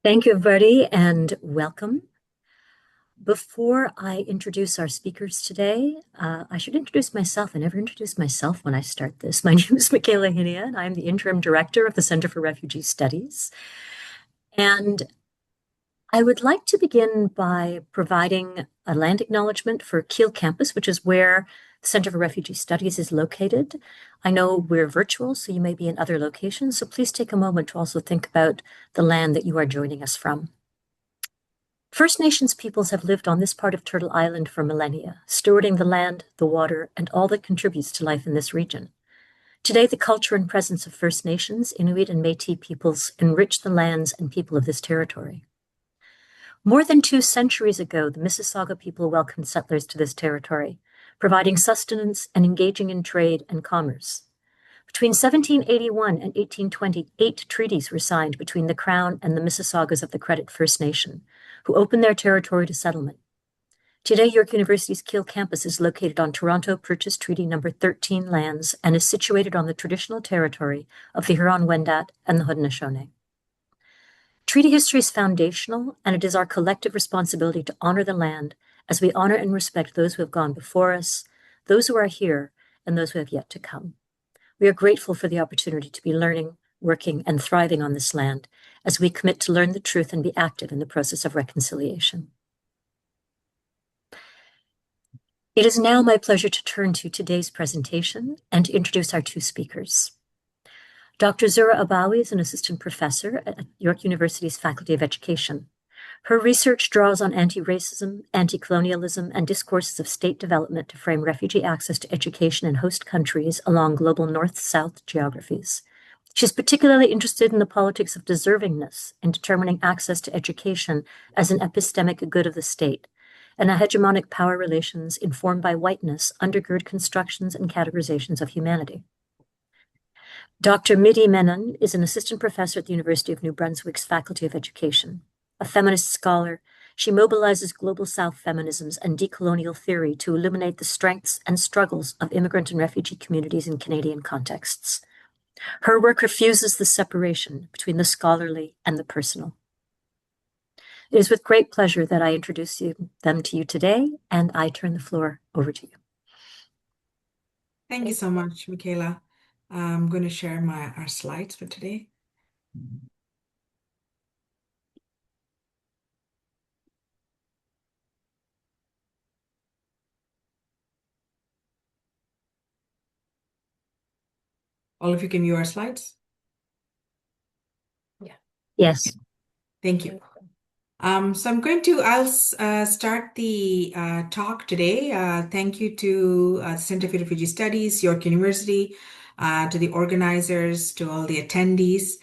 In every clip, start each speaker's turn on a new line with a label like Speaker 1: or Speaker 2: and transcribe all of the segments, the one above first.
Speaker 1: Thank you, everybody, and welcome. Before I introduce our speakers today, I should introduce myself. I never introduce myself when I start this. My name is Michaela Hinia, and I'm the interim director of the Center for Refugee Studies. And I would like to begin by providing a land acknowledgement for Kiel campus, which is where the Center for Refugee Studies is located. I know we're virtual, so you may be in other locations, so please take a moment to also think about the land that you are joining us from. First Nations peoples have lived on this part of Turtle Island for millennia, stewarding the land, the water, and all that contributes to life in this region. Today, the culture and presence of First Nations, Inuit, and Métis peoples enrich the lands and people of this territory. More than 2 centuries ago, the Mississauga people welcomed settlers to this territory, providing sustenance and engaging in trade and commerce. Between 1781 and 1820, 8 treaties were signed between the Crown and the Mississaugas of the Credit First Nation, who opened their territory to settlement. Today, York University's Kiel campus is located on Toronto Purchase Treaty Number 13 lands and is situated on the traditional territory of the Huron-Wendat and the Haudenosaunee. Treaty history is foundational, and it is our collective responsibility to honor the land as we honor and respect those who have gone before us, those who are here, and those who have yet to come. We are grateful for the opportunity to be learning, working, and thriving on this land as we commit to learn the truth and be active in the process of reconciliation. It is now my pleasure to turn to today's presentation and to introduce our 2 speakers. Dr. Zuhra Abawi is an assistant professor at York University's Faculty of Education. Her research draws on anti-racism, anti-colonialism, and discourses of state development to frame refugee access to education in host countries along global north-south geographies. She's particularly interested in the politics of deservingness in determining access to education as an epistemic good of the state, and how hegemonic power relations informed by whiteness undergird constructions and categorizations of humanity. Dr. Nidhi Menon is an assistant professor at the University of New Brunswick's Faculty of Education. A feminist scholar, she mobilizes global South feminisms and decolonial theory to illuminate the strengths and struggles of immigrant and refugee communities in Canadian contexts. Her work refuses the separation between the scholarly and the personal. It is with great pleasure that I introduce them to you today, and I turn the floor over to you.
Speaker 2: Thank you so much, Michaela. I'm going to share our slides for today. All of you can view our slides?
Speaker 1: Yeah. Yes.
Speaker 2: Thank you. I'll start the talk today. Thank you to the Center for Refugee Studies, York University, to the organizers, to all the attendees.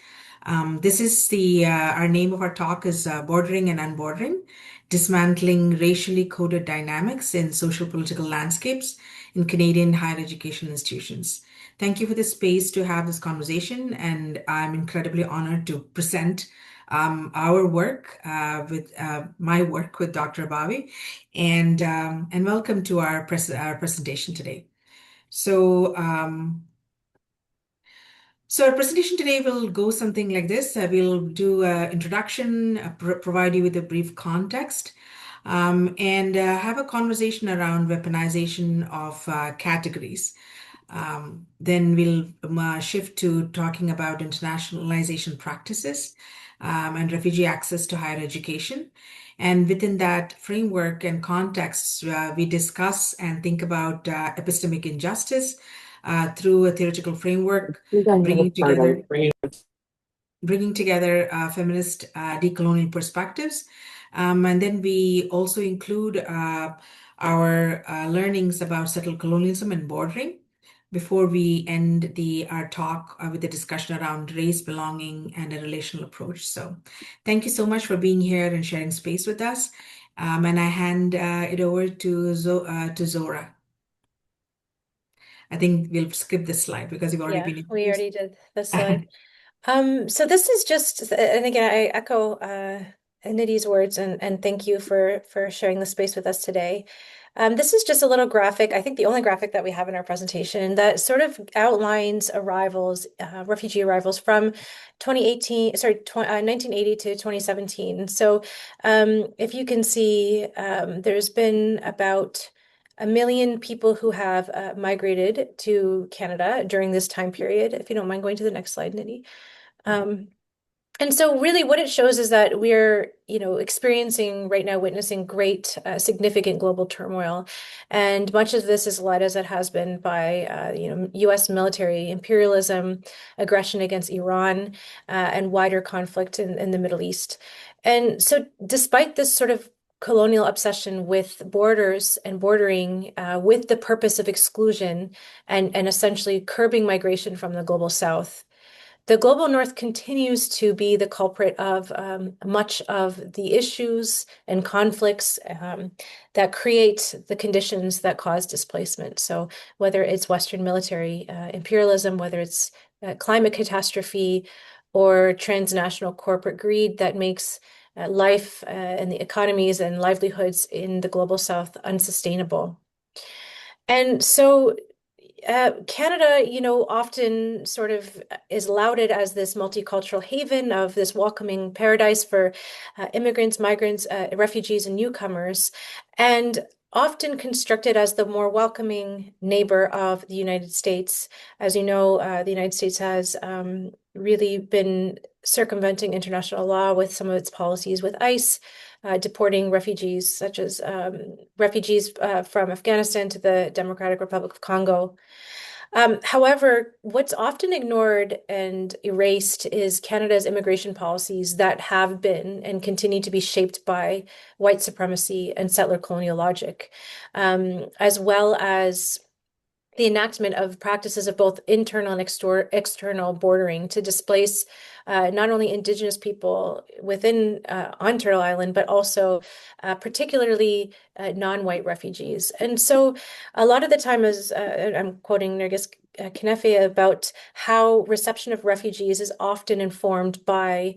Speaker 2: This is our name of our talk is Bordering and Unbordering, Dismantling Racially Coded Dynamics in Social Political Landscapes in Canadian Higher Education Institutions. Thank you for the space to have this conversation, and I'm incredibly honored to present our work with my work with Dr. Abawi, and welcome to our presentation today. So our presentation today will go something like this. We'll do an introduction, provide you with a brief context, and have a conversation around weaponization of categories. Then we'll shift to talking about internationalization practices and refugee access to higher education. And within that framework and context, we discuss and think about epistemic injustice through a theoretical framework, bringing together feminist decolonial perspectives. And then we also include our learnings about settler-colonialism and bordering before we end our talk with a discussion around race, belonging, and a relational approach. So thank you so much for being here and sharing space with us. And I hand it over to Zuhra. I think we'll skip this slide because we've already been
Speaker 3: we already did this slide. So this is just, and again, I echo Nidhi's words, and thank you for sharing the space with us today. This is just a little graphic, I think the only graphic that we have in our presentation that sort of outlines arrivals, refugee arrivals from 2018, sorry, 1980 to 2017. So if you can see, there's been about 1 million people who have migrated to Canada during this time period. If you don't mind going to the next slide, Nidhi. Um, and so really what it shows is that we're, experiencing right now, witnessing great, significant global turmoil. And much of this is led, as it has been, by, US military imperialism, aggression against Iran, and wider conflict in the Middle East. And so despite this sort of colonial obsession with borders and bordering, with the purpose of exclusion and essentially curbing migration from the global South, the global north continues to be the culprit of much of the issues and conflicts that create the conditions that cause displacement. So whether it's Western military imperialism, whether it's climate catastrophe, or transnational corporate greed that makes life and the economies and livelihoods in the global south unsustainable. And so Canada, often sort of is lauded as this multicultural haven of this welcoming paradise for immigrants, migrants, refugees, and newcomers, and often constructed as the more welcoming neighbor of the United States. As you know, the United States has really been circumventing international law with some of its policies with ICE, deporting refugees, such as refugees from Afghanistan to the Democratic Republic of Congo. However, what's often ignored and erased is Canada's immigration policies that have been and continue to be shaped by white supremacy and settler-colonial logic, as well as the enactment of practices of both internal and external bordering to displace not only Indigenous people within on Turtle Island, but also particularly non-white refugees. And so a lot of the time, as I'm quoting Nergis Knefe about how reception of refugees is often informed by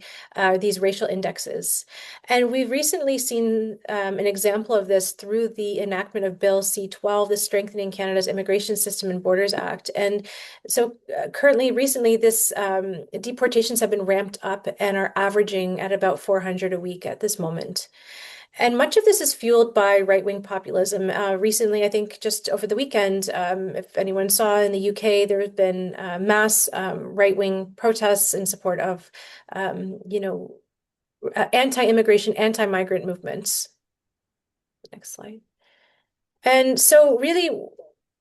Speaker 3: these racial indexes. And we've recently seen an example of this through the enactment of Bill C-12, the Strengthening Canada's Immigration System and Borders Act. And so recently, this deportations have been ramped up and are averaging at about 400 a week at this moment. And much of this is fueled by right-wing populism. Recently, I think just over the weekend, if anyone saw in the UK, there have been mass right-wing protests in support of, anti-immigration, anti-migrant movements. Next slide. And so really,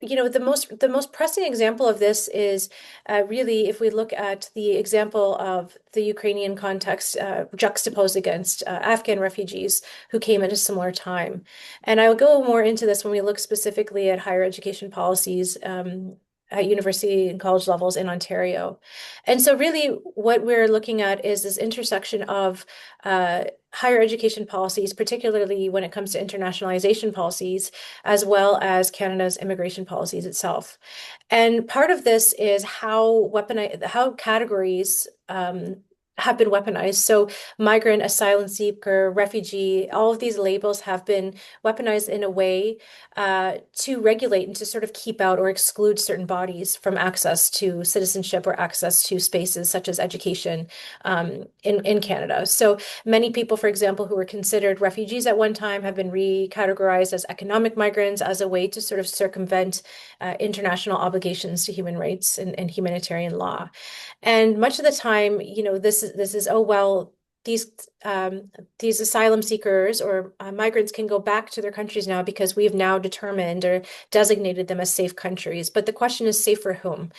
Speaker 3: the most pressing example of this is really if we look at the example of the Ukrainian context juxtaposed against Afghan refugees who came at a similar time. And I will go more into this when we look specifically at higher education policies at university and college levels in Ontario. And so really what we're looking at is this intersection of higher education policies, particularly when it comes to internationalization policies, as well as Canada's immigration policies itself. And part of this is how categories have been weaponized. So migrant, asylum seeker, refugee, all of these labels have been weaponized in a way to regulate and to sort of keep out or exclude certain bodies from access to citizenship or access to spaces such as education in Canada. So many people, for example, who were considered refugees at one time have been recategorized as economic migrants as a way to sort of circumvent international obligations to human rights and humanitarian law. And much of the time, this is, oh, well, these asylum seekers or migrants can go back to their countries now because we've now determined or designated them as safe countries. But the question is, safe for whom?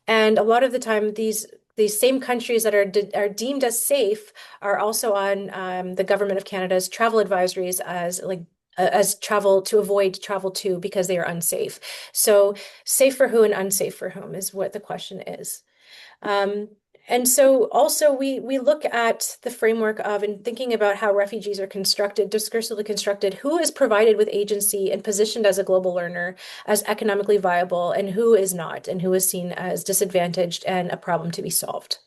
Speaker 3: And a lot of the time, these same countries that are deemed as safe are also on the Government of Canada's travel advisories as travel to avoid travel to because they are unsafe. So safe for who and unsafe for whom is what the question is. And so also we look at the framework of and thinking about how refugees are constructed, discursively constructed, who is provided with agency and positioned as a global learner, as economically viable, and who is not, and who is seen as disadvantaged and a problem to be solved.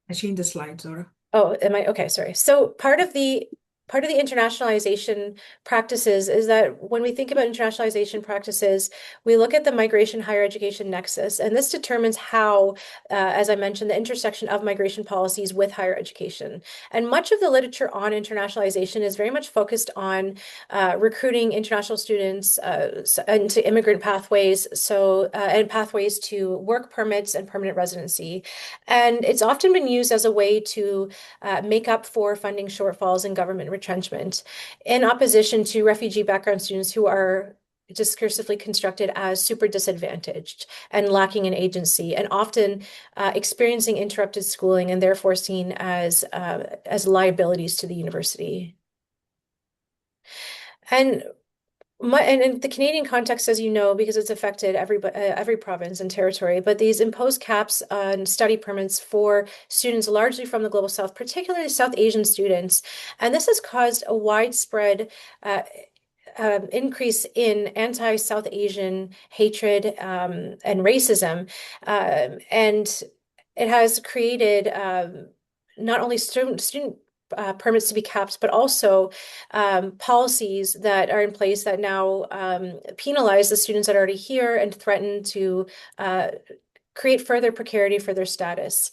Speaker 2: I changed the slide, Zora.
Speaker 3: Oh, am I okay? Sorry. So part of the internationalization practices is that when we think about internationalization practices, we look at the migration higher education nexus, and this determines how, as I mentioned, the intersection of migration policies with higher education. And much of the literature on internationalization is very much focused on recruiting international students into immigrant pathways, and pathways to work permits and permanent residency. And it's often been used as a way to make up for funding shortfalls in government retrenchment, in opposition to refugee background students who are discursively constructed as super disadvantaged and lacking in agency, and often experiencing interrupted schooling and therefore seen as liabilities to the university. And and in the Canadian context, as you know, because it's affected every province and territory, but these imposed caps on study permits for students largely from the global south, particularly South Asian students, and this has caused a widespread increase in anti-South Asian hatred and racism, and it has created not only student permits to be capped, but also policies that are in place that now penalize the students that are already here and threaten to create further precarity for their status.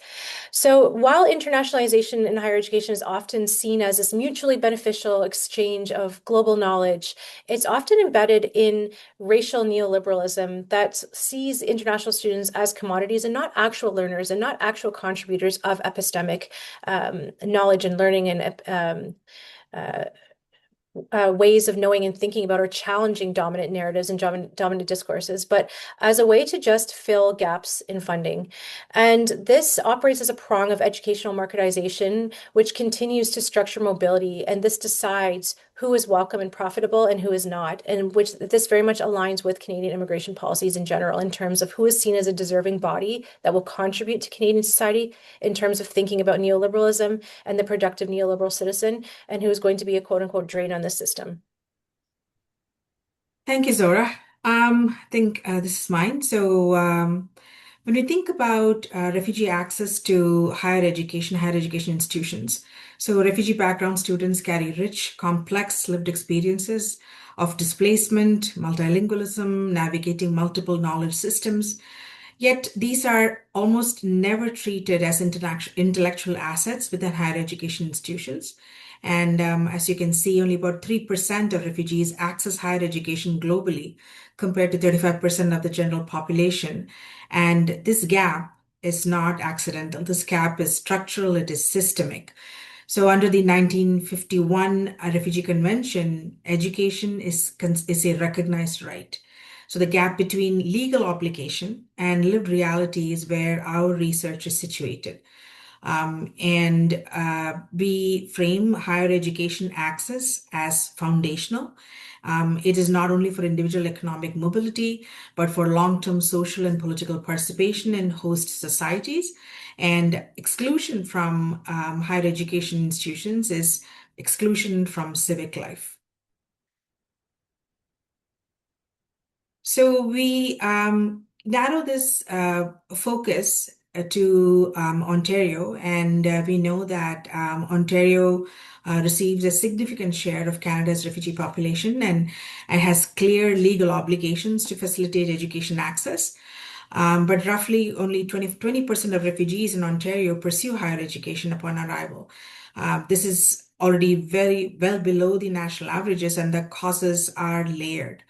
Speaker 3: So while internationalization in higher education is often seen as this mutually beneficial exchange of global knowledge, it's often embedded in racial neoliberalism that sees international students as commodities and not actual learners and not actual contributors of epistemic knowledge and learning and ways of knowing and thinking about or challenging dominant narratives and dominant discourses, but as a way to just fill gaps in funding. And this operates as a prong of educational marketization, which continues to structure mobility. And this decides who is welcome and profitable and who is not, and which this very much aligns with Canadian immigration policies in general in terms of who is seen as a deserving body that will contribute to Canadian society in terms of thinking about neoliberalism and the productive neoliberal citizen, and who is going to be a quote unquote drain on the system.
Speaker 2: Thank you, Zora. I think this is mine. So, when we think about refugee access to higher education institutions, so refugee background students carry rich, complex lived experiences of displacement, multilingualism, navigating multiple knowledge systems. Yet these are almost never treated as intellectual assets within higher education institutions. And as you can see, only about 3% of refugees access higher education globally, compared to 35% of the general population. And this gap is not accidental. This gap is structural, it is systemic. So, under the 1951 Refugee Convention, education is a recognized right. So, the gap between legal obligation and lived reality is where our research is situated. We frame higher education access as foundational. It is not only for individual economic mobility, but for long-term social and political participation in host societies. And exclusion from higher education institutions is exclusion from civic life. So we narrow this focus to Ontario, and we know that Ontario receives a significant share of Canada's refugee population and has clear legal obligations to facilitate education access. But roughly only 20% of refugees in Ontario pursue higher education upon arrival. This is already very well below the national averages, and the causes are layered.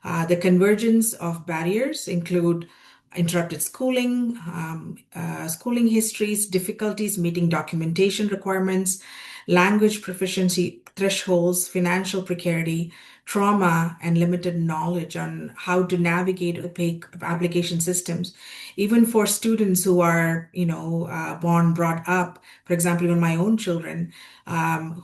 Speaker 2: The convergence of barriers include interrupted schooling, schooling histories, difficulties meeting documentation requirements, language proficiency thresholds, financial precarity, trauma, and limited knowledge on how to navigate opaque application systems. Even for students who are, born, brought up, for example, even my own children,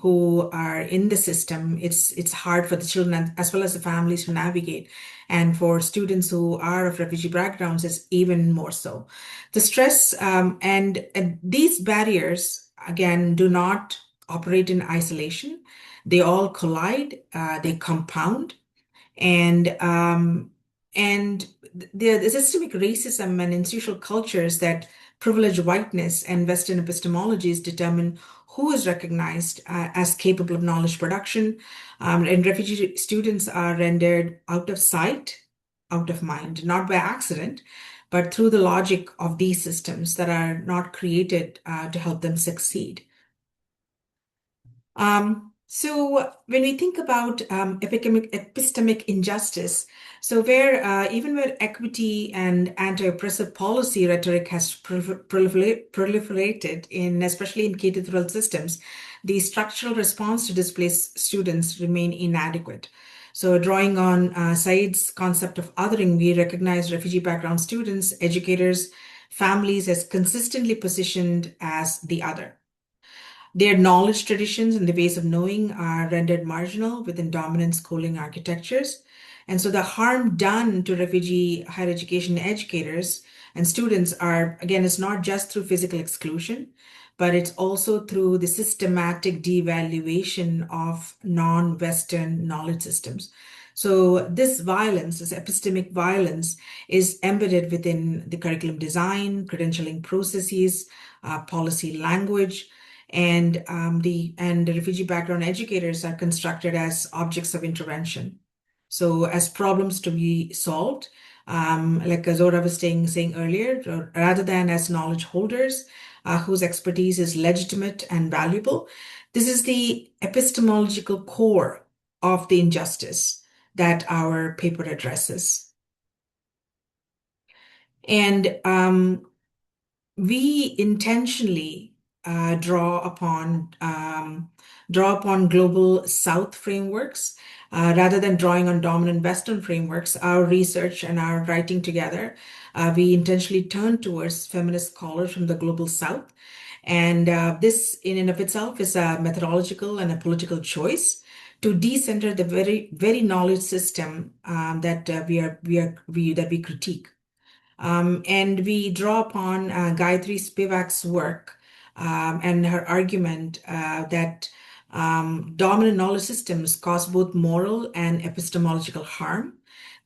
Speaker 2: who are in the system, it's hard for the children as well as the families to navigate. And for students who are of refugee backgrounds, it's even more so. The stress and these barriers, again, do not operate in isolation. They all collide, they compound, and the systemic racism and institutional cultures that privileged whiteness and Western epistemologies determine who is recognized as capable of knowledge production. And refugee students are rendered out of sight, out of mind, not by accident, but through the logic of these systems that are not created to help them succeed. So when we think about epistemic injustice, so even where equity and anti-oppressive policy rhetoric has proliferated especially in K-12 systems, the structural response to displaced students remain inadequate. So drawing on Said's concept of othering, we recognize refugee background students, educators, families as consistently positioned as the other. Their knowledge traditions and the ways of knowing are rendered marginal within dominant schooling architectures. And so the harm done to refugee higher education educators and students is not just through physical exclusion, but it's also through the systematic devaluation of non-Western knowledge systems. So this violence, this epistemic violence, is embedded within the curriculum design, credentialing processes, policy language, and the refugee background educators are constructed as objects of intervention. So as problems to be solved, like Zuhra was saying earlier, rather than as knowledge holders whose expertise is legitimate and valuable, this is the epistemological core of the injustice that our paper addresses. And we intentionally draw upon global South frameworks rather than drawing on dominant Western frameworks. Our research and our writing together, we intentionally turn towards feminist scholars from the global South, and this, in and of itself, is a methodological and a political choice to decenter the very knowledge system that we critique. And we draw upon Gayatri Spivak's work and her argument that dominant knowledge systems cause both moral and epistemological harm.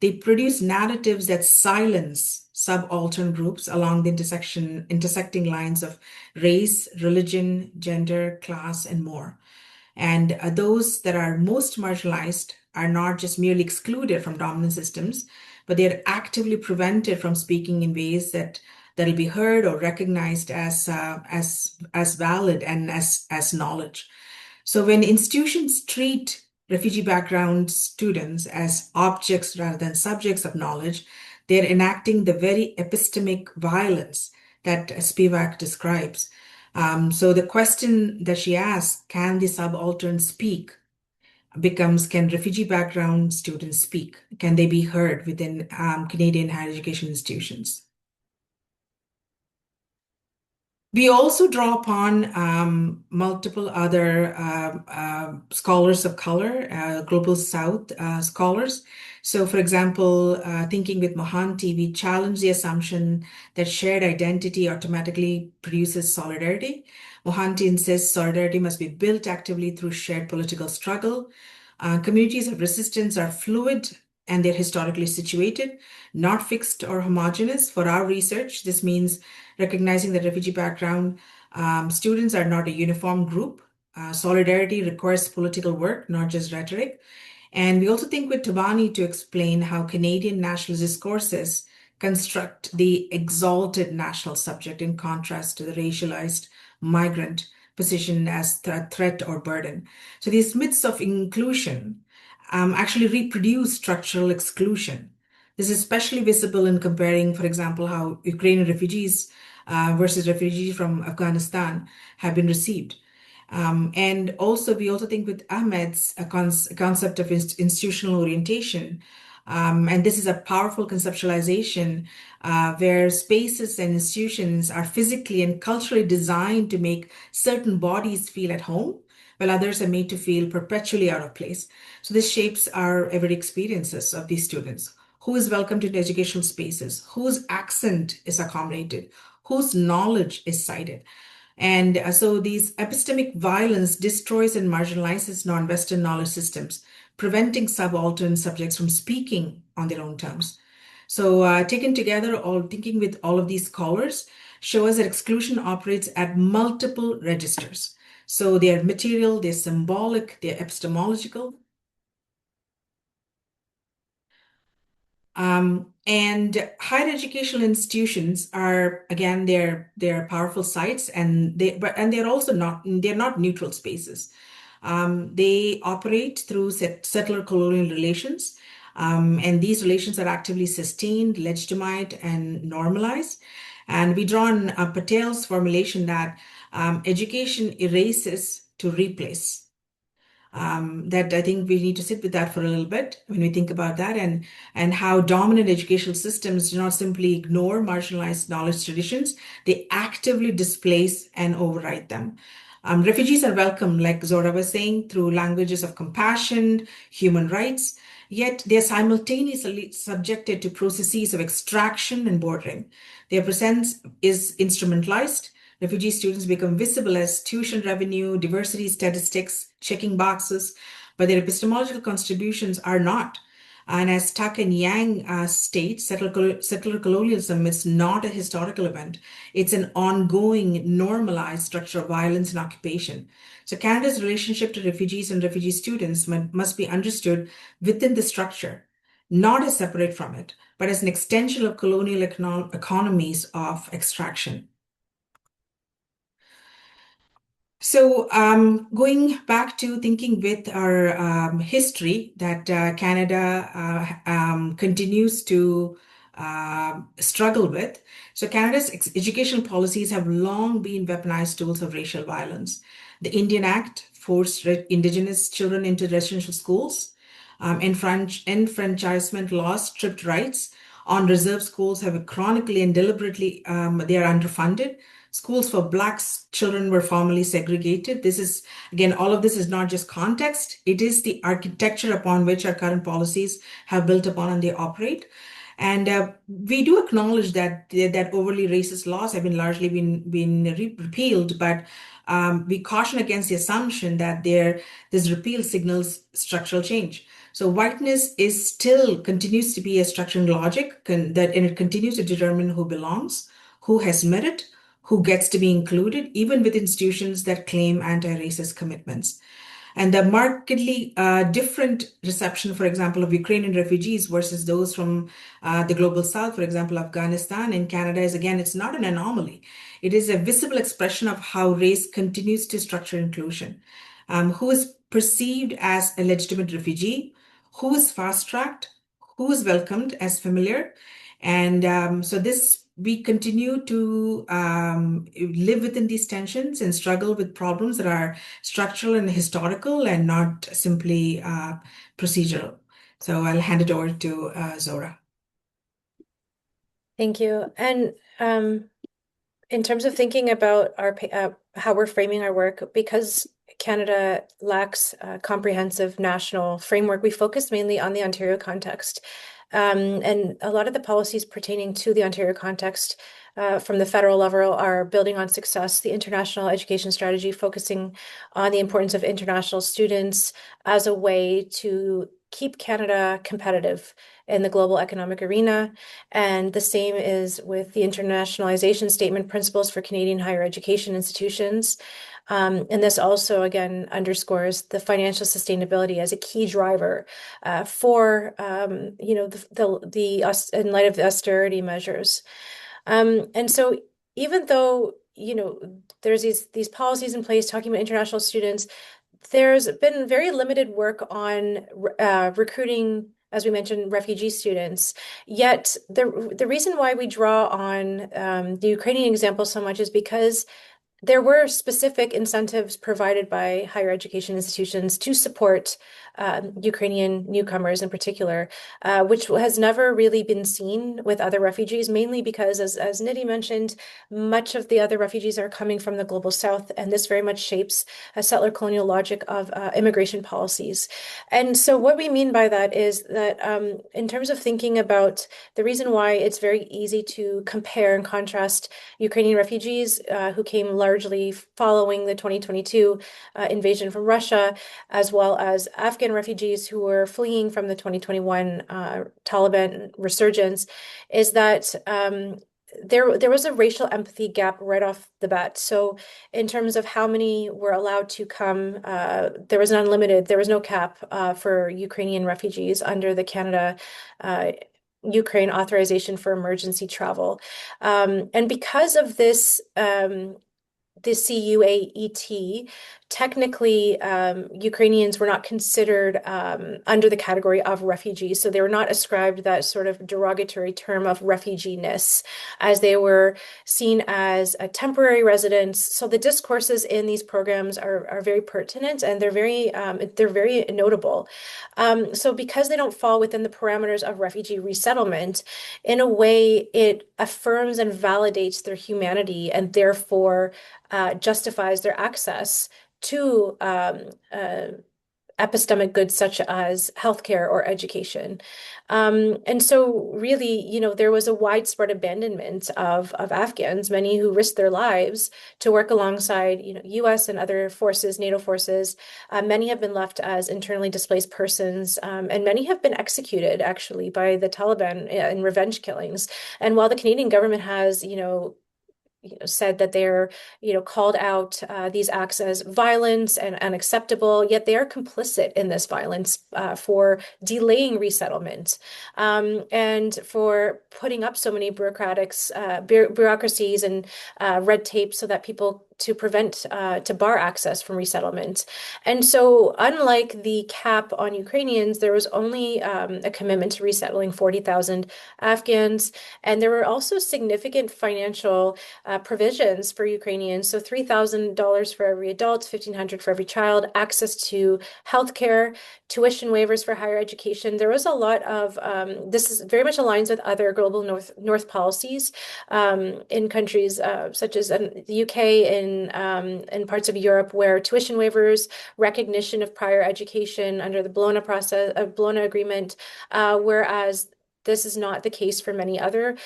Speaker 2: They produce narratives that silence subaltern groups along the intersecting lines of race, religion, gender, class, and more. And those that are most marginalized are not just merely excluded from dominant systems, but they are actively prevented from speaking in ways that'll be heard or recognized as valid and as knowledge. So when institutions treat refugee background students as objects rather than subjects of knowledge, they're enacting the very epistemic violence that Spivak describes. So the question that she asks, can the subaltern speak, becomes, can refugee background students speak? Can they be heard within Canadian higher education institutions? We also draw upon multiple other scholars of color, Global South scholars. So, for example, thinking with Mohanty, we challenge the assumption that shared identity automatically produces solidarity. Mohanty insists solidarity must be built actively through shared political struggle. Communities of resistance are fluid and they're historically situated, not fixed or homogeneous. For our research, this means recognizing that refugee background students are not a uniform group. Solidarity requires political work, not just rhetoric. And we also think with Tabani to explain how Canadian nationalist discourses construct the exalted national subject in contrast to the racialized migrant position as threat or burden. So these myths of inclusion actually reproduce structural exclusion. This is especially visible in comparing, for example, how Ukrainian refugees versus refugees from Afghanistan have been received. And also, we also think with Ahmed's concept of institutional orientation, and this is a powerful conceptualization where spaces and institutions are physically and culturally designed to make certain bodies feel at home, while others are made to feel perpetually out of place. So this shapes our everyday experiences of these students. Who is welcomed into educational spaces? Whose accent is accommodated? Whose knowledge is cited? And so these epistemic violence destroys and marginalizes non-Western knowledge systems, preventing subaltern subjects from speaking on their own terms. So taken together, thinking with all of these scholars, show us that exclusion operates at multiple registers. So they are material, they're symbolic, they're epistemological. And higher educational institutions are, again, they're powerful sites, and they're also not neutral spaces. They operate through settler-colonial relations, and these relations are actively sustained, legitimized, and normalized. And we draw on Patel's formulation that education erases to replace. That I think we need to sit with that for a little bit when we think about that, and how dominant educational systems do not simply ignore marginalized knowledge traditions, they actively displace and override them. Refugees are welcome, like Zuhra was saying, through languages of compassion, human rights, yet they're simultaneously subjected to processes of extraction and bordering. Their presence is instrumentalized. Refugee students become visible as tuition revenue, diversity statistics, checking boxes, but their epistemological contributions are not. And as Tuck and Yang state, settler colonialism is not a historical event. It's an ongoing, normalized structure of violence and occupation. So Canada's relationship to refugees and refugee students must be understood within the structure, not as separate from it, but as an extension of colonial economies of extraction. So, going back to thinking with our history that Canada continues to struggle with. So, Canada's educational policies have long been weaponized tools of racial violence. The Indian Act forced Indigenous children into residential schools. Enfranchisement laws stripped rights. On reserve schools have chronically and deliberately, they are underfunded. Schools for Black children were formally segregated. This is, again, all of this is not just context, it is the architecture upon which our current policies have built upon and they operate. And we do acknowledge that overly racist laws have largely been repealed, but we caution against the assumption that this repeal signals structural change. So whiteness is still continues to be a structural logic, and it continues to determine who belongs, who has merit, who gets to be included, even with institutions that claim anti-racist commitments. And the markedly different reception, for example, of Ukrainian refugees versus those from the global south, for example, Afghanistan and Canada, is again, it's not an anomaly. It is a visible expression of how race continues to structure inclusion. Who is perceived as a legitimate refugee, who is fast-tracked, who is welcomed as familiar. And so this we continue to live within these tensions and struggle with problems that are structural and historical and not simply procedural. So I'll hand it over to Zuhra.
Speaker 3: Thank you. And in terms of thinking about how we're framing our work, because Canada lacks a comprehensive national framework, we focus mainly on the Ontario context. And a lot of the policies pertaining to the Ontario context from the federal level are building on success, the international education strategy focusing on the importance of international students as a way to keep Canada competitive in the global economic arena. And the same is with the internationalization statement principles for Canadian higher education institutions. And this also, again, underscores the financial sustainability as a key driver for, in light of the austerity measures. And so even though, there's these policies in place talking about international students, there's been very limited work on recruiting, as we mentioned, refugee students. Yet the reason why we draw on the Ukrainian example so much is because there were specific incentives provided by higher education institutions to support Ukrainian newcomers in particular, which has never really been seen with other refugees, mainly because, as Nidhi mentioned, much of the other refugees are coming from the global south, and this very much shapes a settler-colonial logic of immigration policies. And so what we mean by that is that in terms of thinking about the reason why it's very easy to compare and contrast Ukrainian refugees who came largely following the 2022 invasion from Russia, as well as Afghan refugees who were fleeing from the 2021 Taliban resurgence, is that there was a racial empathy gap right off the bat. So in terms of how many were allowed to come, there was there was no cap for Ukrainian refugees under the Canada uh, Ukraine authorization for emergency travel. And because of this, the CUAET, technically, Ukrainians were not considered under the category of refugees. So they were not ascribed that sort of derogatory term of refugee-ness, as they were seen as a temporary residents. So the discourses in these programs are very pertinent, and they're very notable. So because they don't fall within the parameters of refugee resettlement, in a way, it affirms and validates their humanity, and therefore justifies their access to epistemic goods such as healthcare or education. And so really, there was a widespread abandonment of Afghans, many who risked their lives to work alongside, US and other forces, NATO forces. Many have been left as internally displaced persons, and many have been executed actually by the Taliban in revenge killings. And while the Canadian government has, said that they're, called out these acts as violence and unacceptable, yet they are complicit in this violence for delaying resettlement and for putting up so many bureaucracies and red tape so that people to prevent to bar access from resettlement. And so unlike the cap on Ukrainians, there was only a commitment to resettling 40,000 Afghans. And there were also significant financial provisions for Ukrainians. So $3,000 for every adult, $1,500 for every child, access to healthcare, tuition waivers for higher education. There was a lot of this is very much aligns with other global North policies in countries such as the UK and parts of Europe, where tuition waivers, recognition of prior education under the Bologna Agreement, whereas this is not the case for many other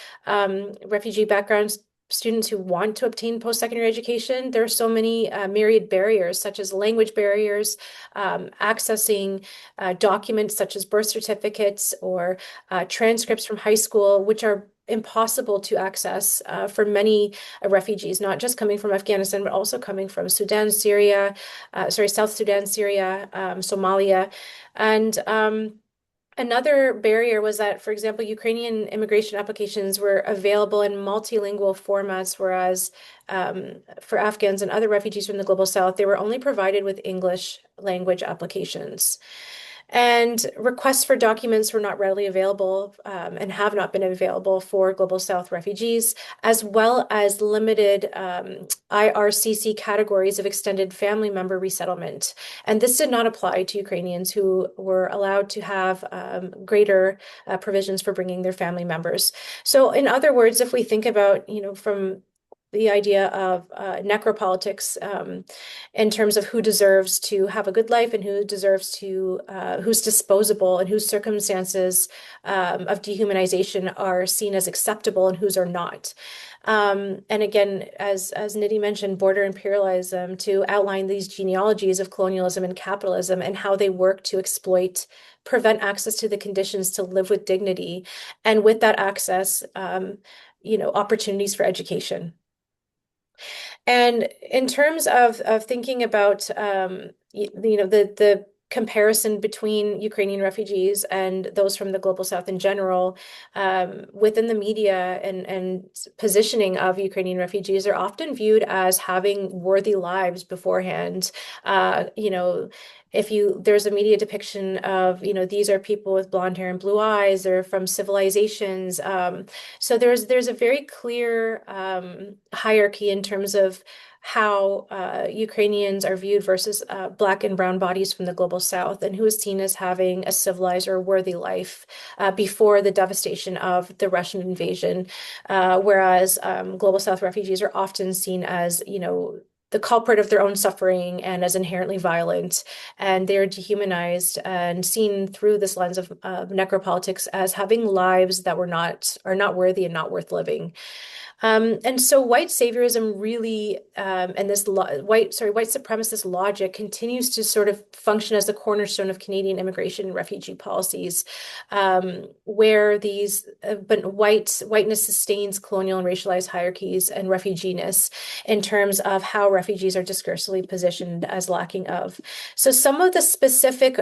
Speaker 3: refugee backgrounds students who want to obtain post-secondary education. There are so many myriad barriers, such as language barriers, accessing documents such as birth certificates or transcripts from high school, which are impossible to access for many refugees, not just coming from Afghanistan, but also coming from Sudan, Syria, South Sudan, Syria, Somalia. And another barrier was that, for example, Ukrainian immigration applications were available in multilingual formats, whereas for Afghans and other refugees from the global south, they were only provided with English language applications. And requests for documents were not readily available and have not been available for Global South refugees, as well as limited IRCC categories of extended family member resettlement. And this did not apply to Ukrainians who were allowed to have greater provisions for bringing their family members. So in other words, if we think about, from the idea of necropolitics in terms of who deserves to have a good life and who deserves to, who's disposable and whose circumstances of dehumanization are seen as acceptable and whose are not. And again, as Nidhi mentioned, border imperialism to outline these genealogies of colonialism and capitalism and how they work to exploit, prevent access to the conditions to live with dignity, and with that access, opportunities for education. And in terms of thinking about the comparison between Ukrainian refugees and those from the global south in general, within the media and positioning of Ukrainian refugees are often viewed as having worthy lives beforehand. There's a media depiction of, these are people with blonde hair and blue eyes, they're from civilizations. So there's a very clear hierarchy in terms of how Ukrainians are viewed versus Black and brown bodies from the global south, and who is seen as having a civilized or worthy life before the devastation of the Russian invasion. Whereas global south refugees are often seen as, the culprit of their own suffering and as inherently violent, and they're dehumanized and seen through this lens of necropolitics as having lives that are not worthy and not worth living. And so white saviorism really, and this white supremacist logic continues to sort of function as the cornerstone of Canadian immigration and refugee policies, where but whiteness sustains colonial and racialized hierarchies and refuginess in terms of how refugees are discursively positioned as lacking of. So some of the specific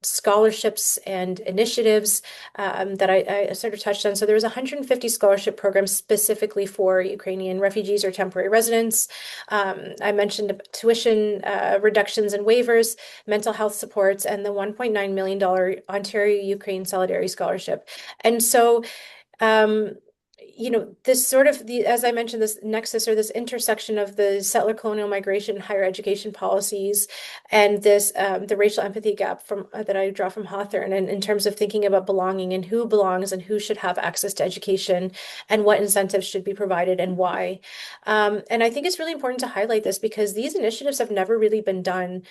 Speaker 3: scholarships and initiatives that I sort of touched on. So there was 150 scholarship programs specifically for Ukrainian refugees or temporary residents. I mentioned tuition reductions and waivers, mental health supports, and the $1.9 million Ontario Ukraine Solidarity Scholarship. And so this sort of as I mentioned, this nexus or this intersection of the settler-colonial migration and higher education policies and this the racial empathy gap from that I draw from Hawthorne, and in terms of thinking about belonging and who belongs and who should have access to education and what incentives should be provided and why. And I think it's really important to highlight this because these initiatives have never really been done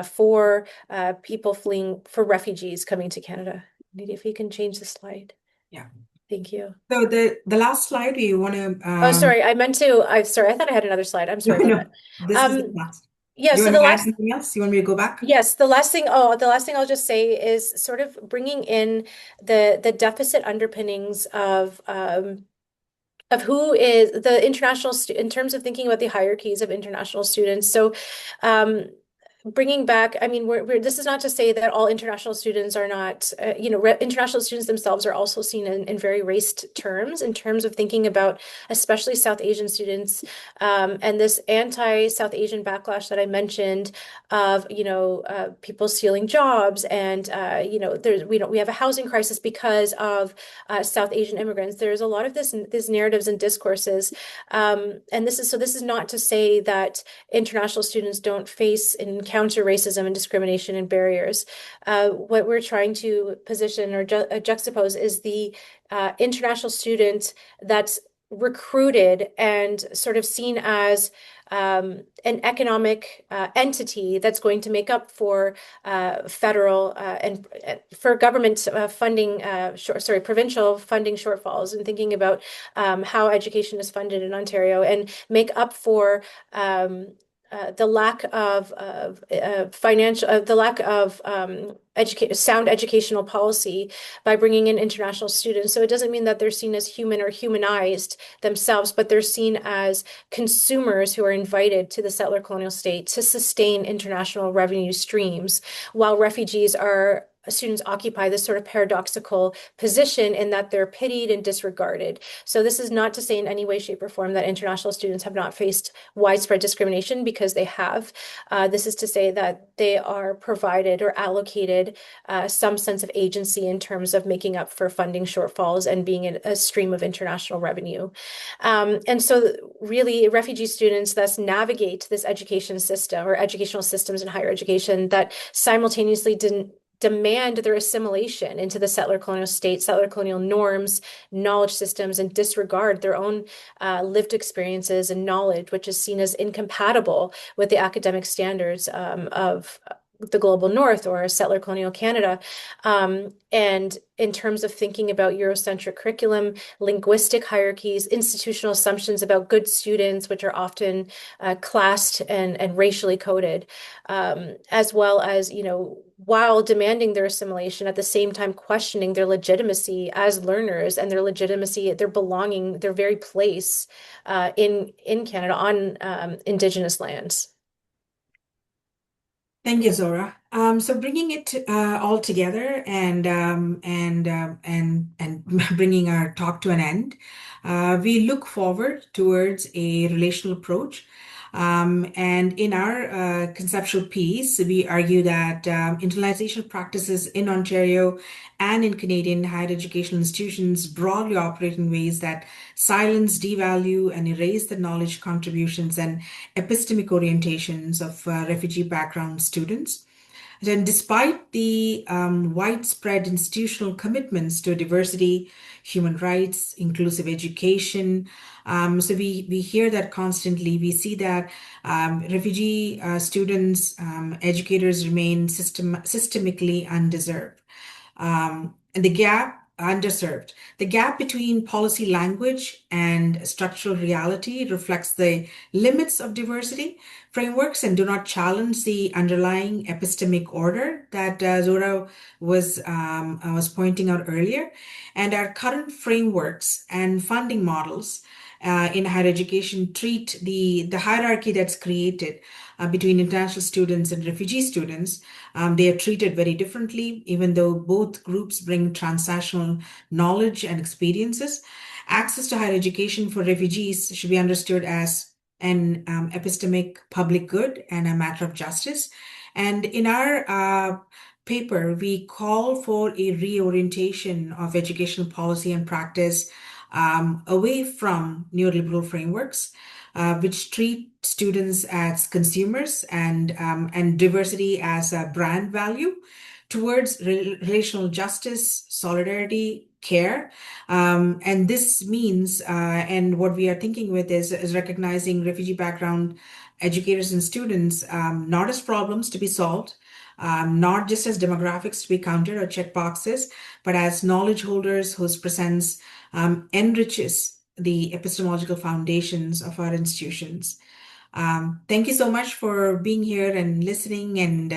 Speaker 3: for people for refugees coming to Canada. Nidhi, if you can change the slide.
Speaker 2: Yeah.
Speaker 3: Thank you.
Speaker 2: So the last slide we want to
Speaker 3: Oh, sorry. Sorry. I thought I had another slide. I'm sorry about that.
Speaker 2: this is the last.
Speaker 3: Yeah,
Speaker 2: You
Speaker 3: so
Speaker 2: want
Speaker 3: the
Speaker 2: to add
Speaker 3: last
Speaker 2: anything else? You want me to go back?
Speaker 3: Yes, the last thing I'll just say is sort of bringing in the deficit underpinnings of who is the in terms of thinking about the hierarchies of international students. So bringing back, I mean, this is not to say that all international students are not, international students themselves are also seen in very raced terms, in terms of thinking about especially South Asian students, and this anti-South Asian backlash that I mentioned of, people stealing jobs and, we have a housing crisis because of South Asian immigrants. There's a lot of these narratives and discourses, and this is not to say that international students don't face and encounter racism and discrimination and barriers. What we're trying to position or juxtapose is the international student that's recruited and sort of seen as an economic entity that's going to make up for federal and for government funding, provincial funding shortfalls, and thinking about how education is funded in Ontario and make up for the lack of sound educational policy by bringing in international students. So it doesn't mean that they're seen as human or humanized themselves, but they're seen as consumers who are invited to the settler colonial state to sustain international revenue streams, while students occupy this sort of paradoxical position in that they're pitied and disregarded. So this is not to say in any way, shape, or form that international students have not faced widespread discrimination, because they have. This is to say that they are provided or allocated some sense of agency in terms of making up for funding shortfalls and being a stream of international revenue. And so really, refugee students thus navigate this education system or educational systems in higher education that simultaneously demand their assimilation into the settler colonial state, settler colonial norms, knowledge systems, and disregard their own lived experiences and knowledge, which is seen as incompatible with the academic standards of the global north or settler colonial Canada. And in terms of thinking about Eurocentric curriculum, linguistic hierarchies, institutional assumptions about good students, which are often classed and racially coded, as well as, while demanding their assimilation, at the same time questioning their legitimacy as learners and their legitimacy, their belonging, their very place in Canada on Indigenous lands.
Speaker 2: Thank you, Zuhra. So bringing it all together and bringing our talk to an end, we look forward towards a relational approach. And in our conceptual piece, we argue that internalization practices in Ontario and in Canadian higher educational institutions broadly operate in ways that silence, devalue, and erase the knowledge contributions and epistemic orientations of refugee background students. Then, despite the widespread institutional commitments to diversity, human rights, inclusive education, so we hear that constantly. We see that refugee students, educators remain systemically undeserved. And the gap underserved. The gap between policy language and structural reality reflects the limits of diversity frameworks and do not challenge the underlying epistemic order that Zuhra was pointing out earlier. And our current frameworks and funding models in higher education treat the hierarchy that's created between international students and refugee students. They are treated very differently, even though both groups bring transnational knowledge and experiences. Access to higher education for refugees should be understood as an epistemic public good and a matter of justice. And in our paper, we call for a reorientation of educational policy and practice away from neoliberal frameworks, which treat students as consumers and diversity as a brand value, towards relational justice, solidarity, care. And this means, and what we are thinking with is recognizing refugee background educators and students not as problems to be solved, not just as demographics to be counted or check boxes, but as knowledge holders whose presence enriches the epistemological foundations of our institutions. Thank you so much for being here and listening and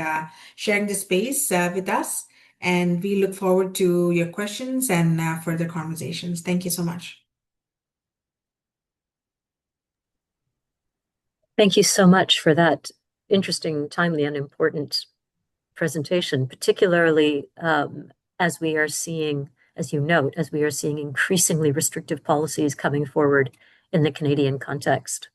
Speaker 2: sharing the space with us. And we look forward to your questions and further conversations. Thank you so much.
Speaker 1: Thank you so much for that interesting, timely, and important presentation, particularly as we are seeing, as you note, as we are seeing increasingly restrictive policies coming forward in the Canadian context.